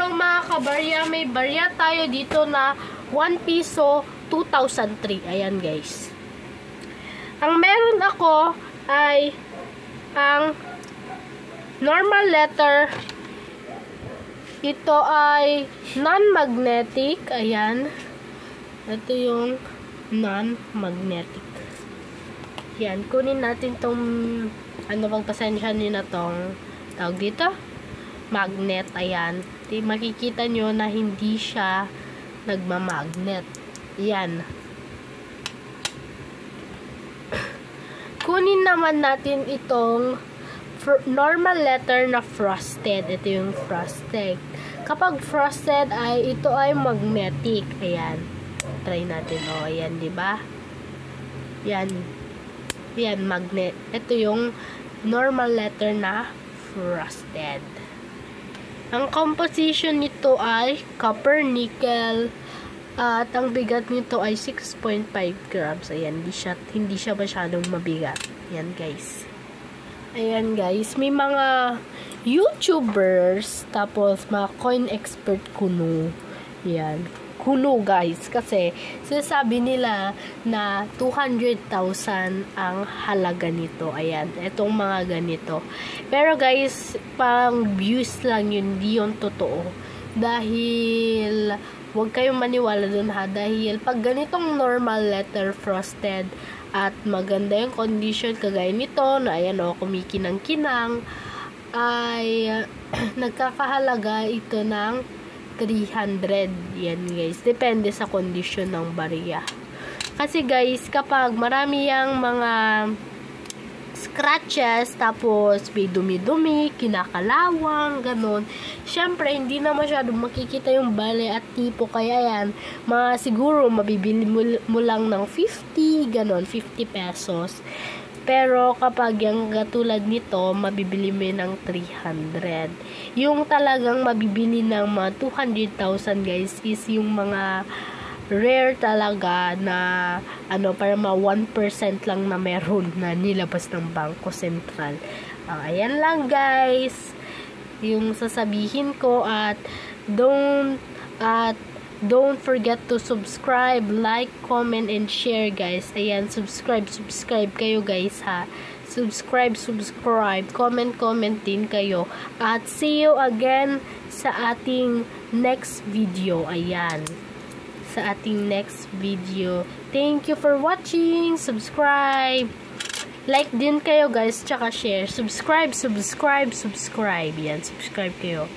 lang mga kabarya, may barya tayo dito na 1 piso 2003. Ayan guys. Ang meron ako ay ang normal letter. Ito ay non-magnetic. Ayan. Ito yung non-magnetic. Yan. Kunin natin tong ano bang pasensya nyo na tong tawag dito? Magnet. Ayan. Makikita nyo na hindi siya nagmamagnet. Yan. Kunin naman natin itong normal letter na frosted. Ito yung frosted. Kapag frosted ay ito ay magnetic. Ayan. Try natin. O, ayan, di ba? Yan. Yan, magnet. Ito yung normal letter na frosted. Ang composition nito ay copper, nickel, at ang bigat nito ay 6.5 grams. Ayan, hindi siya masyadong mabigat. Ayan, guys. Ayan, guys. May mga YouTubers, tapos mga coin expert kuno. Ayan. Kuno, guys. Kasi, sinasabi nila na 200,000 ang halaga nito. Ayan. Itong mga ganito. Pero, guys, pang views lang yun. Hindi yun totoo. Dahil huwag kayong maniwala dun ha, dahil pag ganitong normal letter frosted at maganda yung condition kagaya nito na ayan o, kumikinang-kinang, ay nagkakahalaga ito ng 300. Yan guys, depende sa condition ng barya. Kasi guys, kapag marami yung mga scratches, tapos may dumi-dumi, kinakalawang, ganun. Syempre, hindi na masyadong makikita yung bale at tipo. Kaya yan, siguro mabibili mo lang ng 50, ganun, 50 pesos. Pero kapag yung katulad nito, mabibili mo ng 300. Yung talagang mabibili ng mga 200,000 guys is yung mga rare talaga na ano, para ma 1% lang na meron na nilabas ng Bangko Sentral. Ayan lang guys yung sasabihin ko, at don't forget to subscribe, like, comment, and share guys. Ayan, subscribe kayo guys ha. Subscribe, comment din kayo. At see you again sa ating next video. Ayan, sa ating next video. Thank you for watching. Subscribe. Like din kayo guys, tsaka share. Subscribe. Yan, subscribe kayo.